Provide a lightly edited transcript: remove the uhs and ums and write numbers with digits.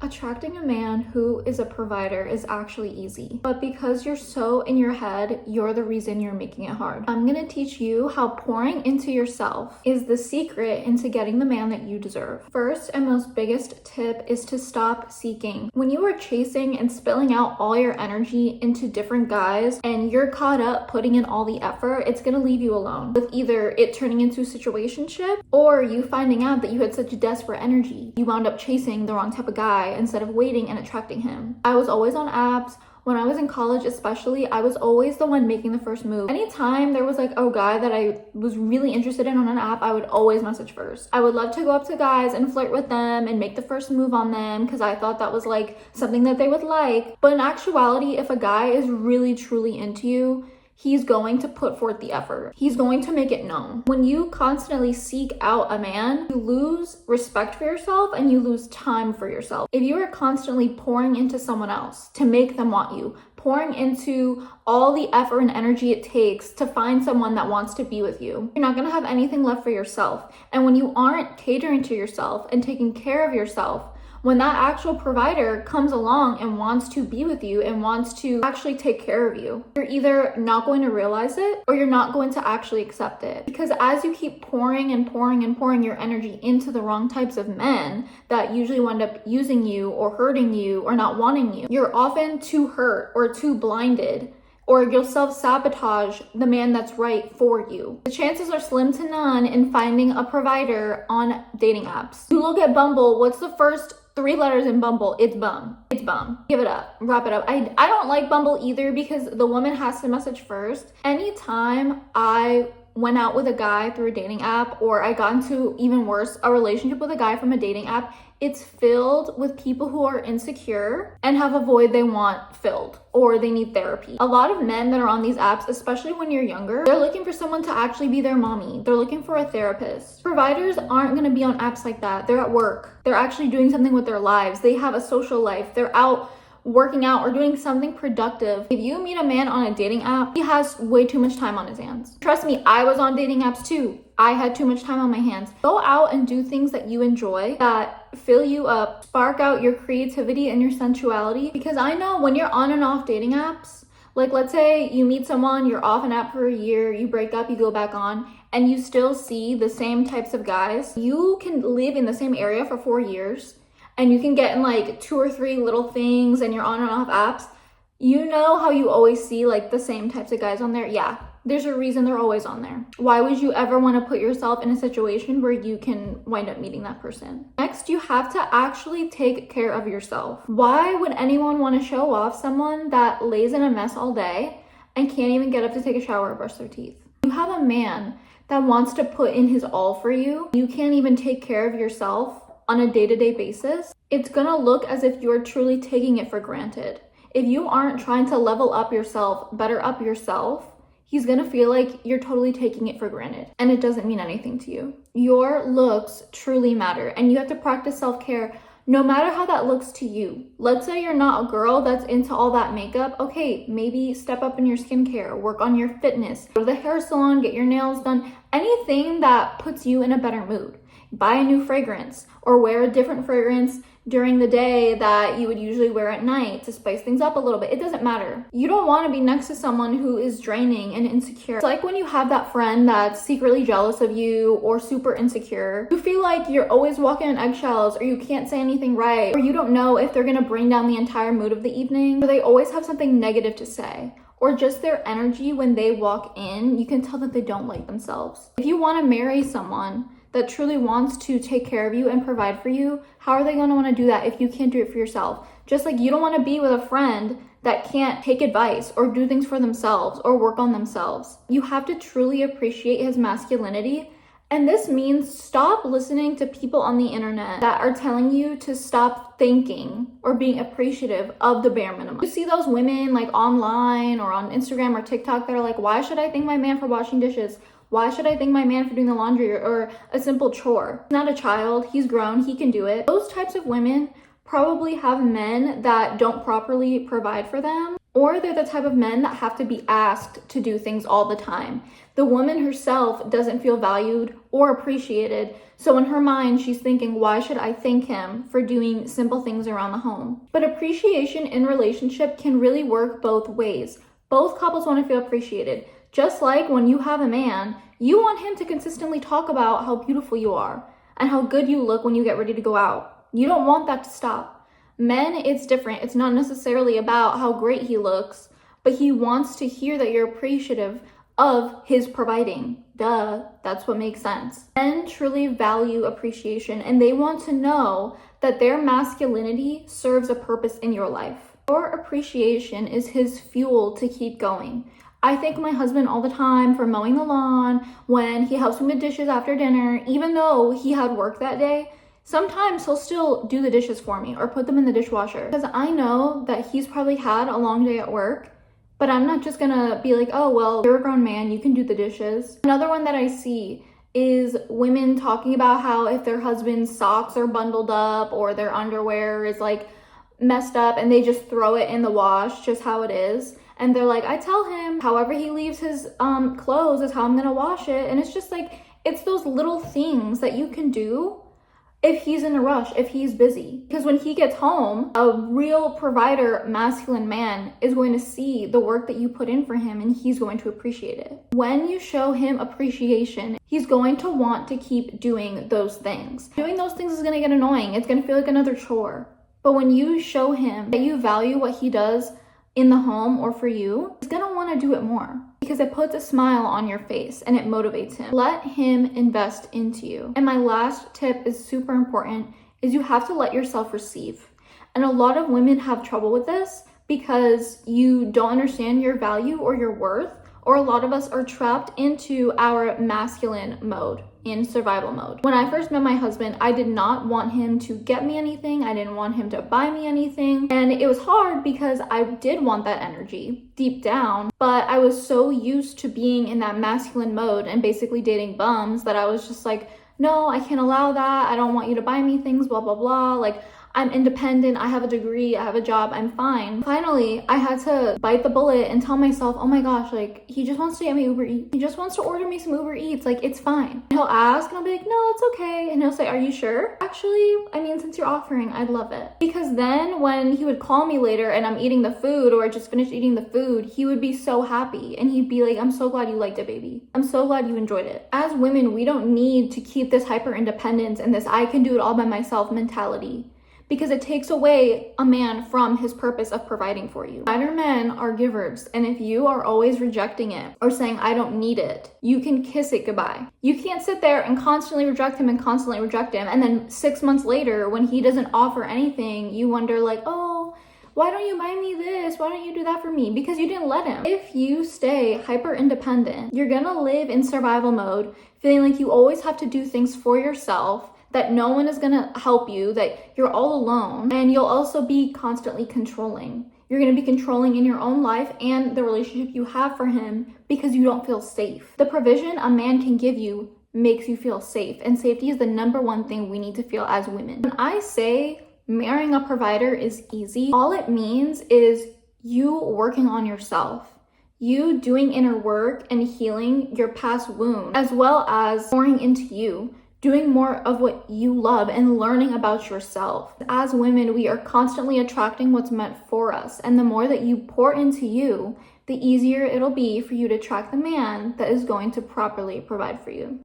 Attracting a man who is a provider is actually easy, but because you're so in your head, you're the reason you're making it hard. I'm gonna teach you how pouring into yourself is the secret into getting the man that you deserve. First and most biggest tip is to stop seeking. When you are chasing and spilling out all your energy into different guys and you're caught up putting in all the effort, it's gonna leave you alone with either it turning into a situationship or you finding out that you had such desperate energy. You wound up chasing the wrong type of guy instead of waiting and attracting him. I was always on apps. When I was in college especially, I was always the one making the first move. Anytime there was like a guy that I was really interested in on an app, I would always message first. I would love to go up to guys and flirt with them and make the first move on them because I thought that was like something that they would like. But in actuality, if a guy is really truly into you, he's going to put forth the effort. He's going to make it known. When you constantly seek out a man, you lose respect for yourself and you lose time for yourself. If you are constantly pouring into someone else to make them want you, pouring into all the effort and energy it takes to find someone that wants to be with you, you're not gonna have anything left for yourself. And when you aren't catering to yourself and taking care of yourself, when that actual provider comes along and wants to be with you and wants to actually take care of you, you're either not going to realize it or you're not going to actually accept it. Because as you keep pouring and pouring and pouring your energy into the wrong types of men that usually wind up using you or hurting you or not wanting you, you're often too hurt or too blinded, or you'll self-sabotage the man that's right for you. The chances are slim to none in finding a provider on dating apps. You look at Bumble, what's the first 3 letters in Bumble? It's bum. It's bum. Give it up. Wrap it up. I don't like Bumble either because the woman has to message first. Anytime I went out with a guy through a dating app, or I got into, even worse, a relationship with a guy from a dating app, it's filled with people who are insecure and have a void they want filled, or they need therapy. A lot of men that are on these apps, especially when you're younger, they're looking for someone to actually be their mommy. They're looking for a therapist. Providers aren't gonna be on apps like that. They're at work. They're actually doing something with their lives. They have a social life. They're out working out or doing something productive. If you meet a man on a dating app, he has way too much time on his hands. Trust me, I was on dating apps too. I had too much time on my hands. Go out and do things that you enjoy, that fill you up, spark out your creativity and your sensuality. Because I know when you're on and off dating apps, like let's say you meet someone, you're off an app for a year, you break up, you go back on, and you still see the same types of guys. You can live in the same area for 4 years, and you can get in like 2 or 3 little things and you're on and off apps. You know how you always see like the same types of guys on there? Yeah, there's a reason they're always on there. Why would you ever want to put yourself in a situation where you can wind up meeting that person? Next, you have to actually take care of yourself. Why would anyone want to show off someone that lays in a mess all day and can't even get up to take a shower or brush their teeth? You have a man that wants to put in his all for you. You can't even take care of yourself on a day-to-day basis. It's gonna look as if you're truly taking it for granted. If you aren't trying to level up yourself, better up yourself, he's gonna feel like you're totally taking it for granted and it doesn't mean anything to you. Your looks truly matter and you have to practice self-care no matter how that looks to you. Let's say you're not a girl that's into all that makeup. Okay, maybe step up in your skincare, work on your fitness, go to the hair salon, get your nails done, anything that puts you in a better mood. Buy a new fragrance or wear a different fragrance during the day that you would usually wear at night to spice things up a little bit. It doesn't matter. You don't want to be next to someone who is draining and insecure. It's like when you have that friend that's secretly jealous of you or super insecure. You feel like you're always walking on eggshells, or you can't say anything right, or you don't know if they're gonna bring down the entire mood of the evening, or they always have something negative to say. Or just their energy when they walk in, you can tell that they don't like themselves. If you want to marry someone that truly wants to take care of you and provide for you, how are they going to want to do that if you can't do it for yourself? Just like you don't want to be with a friend that can't take advice or do things for themselves or work on themselves. You have to truly appreciate his masculinity. And this means stop listening to people on the internet that are telling you to stop thinking or being appreciative of the bare minimum. You see those women like online or on Instagram or TikTok that are like, why should I thank my man for washing dishes? Why should I thank my man for doing the laundry or a simple chore? He's not a child, he's grown, he can do it. Those types of women probably have men that don't properly provide for them Or they're the type of men that have to be asked to do things all the time. The woman herself doesn't feel valued or appreciated, so in her mind, she's thinking, why should I thank him for doing simple things around the home? But appreciation in relationship can really work both ways. Both couples want to feel appreciated. Just like when you have a man, you want him to consistently talk about how beautiful you are and how good you look when you get ready to go out. You don't want that to stop. Men, it's different. It's not necessarily about how great he looks, but he wants to hear that you're appreciative of his providing. Duh, that's what makes sense. Men truly value appreciation, and they want to know that their masculinity serves a purpose in your life. Your appreciation is his fuel to keep going. I thank my husband all the time for mowing the lawn, when he helps me with dishes after dinner, even though he had work that day. Sometimes he'll still do the dishes for me or put them in the dishwasher, because I know that he's probably had a long day at work, but I'm not just gonna be like, oh, well, you're a grown man, you can do the dishes. Another one that I see is women talking about how if their husband's socks are bundled up or their underwear is like messed up and they just throw it in the wash, just how it is. And they're like, I tell him however he leaves his clothes is how I'm gonna wash it. And it's just like, it's those little things that you can do if he's in a rush, if he's busy. Because when he gets home, a real provider, masculine man is going to see the work that you put in for him and he's going to appreciate it. When you show him appreciation, he's going to want to keep doing those things. Doing those things is going to get annoying. It's going to feel like another chore. But when you show him that you value what he does in the home or for you, he's going to want to do it more, because it puts a smile on your face and it motivates him. Let him invest into you. And my last tip is super important, is you have to let yourself receive. And a lot of women have trouble with this because you don't understand your value or your worth, or a lot of us are trapped into our masculine mode, in survival mode. When I first met my husband, I did not want him to get me anything. I didn't want him to buy me anything. And it was hard because I did want that energy deep down, but I was so used to being in that masculine mode and basically dating bums that I was just like, no, I can't allow that. I don't want you to buy me things, blah, blah, blah. Like, I'm independent, I have a degree, I have a job, I'm fine. Finally, I had to bite the bullet and tell myself, oh my gosh, like, he just wants to get me Uber Eats. He just wants to order me some Uber Eats, like, it's fine. And he'll ask and I'll be like, no, it's okay. And he'll say, are you sure? Actually, I mean, since you're offering, I'd love it. Because then when he would call me later and I'm eating the food or I just finished eating the food, he would be so happy. And he'd be like, I'm so glad you liked it, baby. I'm so glad you enjoyed it. As women, we don't need to keep this hyper independence and this I can do it all by myself mentality, because it takes away a man from his purpose of providing for you. Provider men are givers, and if you are always rejecting it or saying, I don't need it, you can kiss it goodbye. You can't sit there and constantly reject him, and then 6 months later, when he doesn't offer anything, you wonder like, oh, why don't you buy me this? Why don't you do that for me? Because you didn't let him. If you stay hyper independent, you're gonna live in survival mode, feeling like you always have to do things for yourself, that no one is gonna help you, that you're all alone, and you'll also be constantly controlling. You're gonna be controlling in your own life and the relationship you have for him because you don't feel safe. The provision a man can give you makes you feel safe, and safety is the number one thing we need to feel as women. When I say marrying a provider is easy, all it means is you working on yourself. You doing inner work and healing your past wound, as well as pouring into you, doing more of what you love and learning about yourself. As women, we are constantly attracting what's meant for us. And the more that you pour into you, the easier it'll be for you to attract the man that is going to properly provide for you.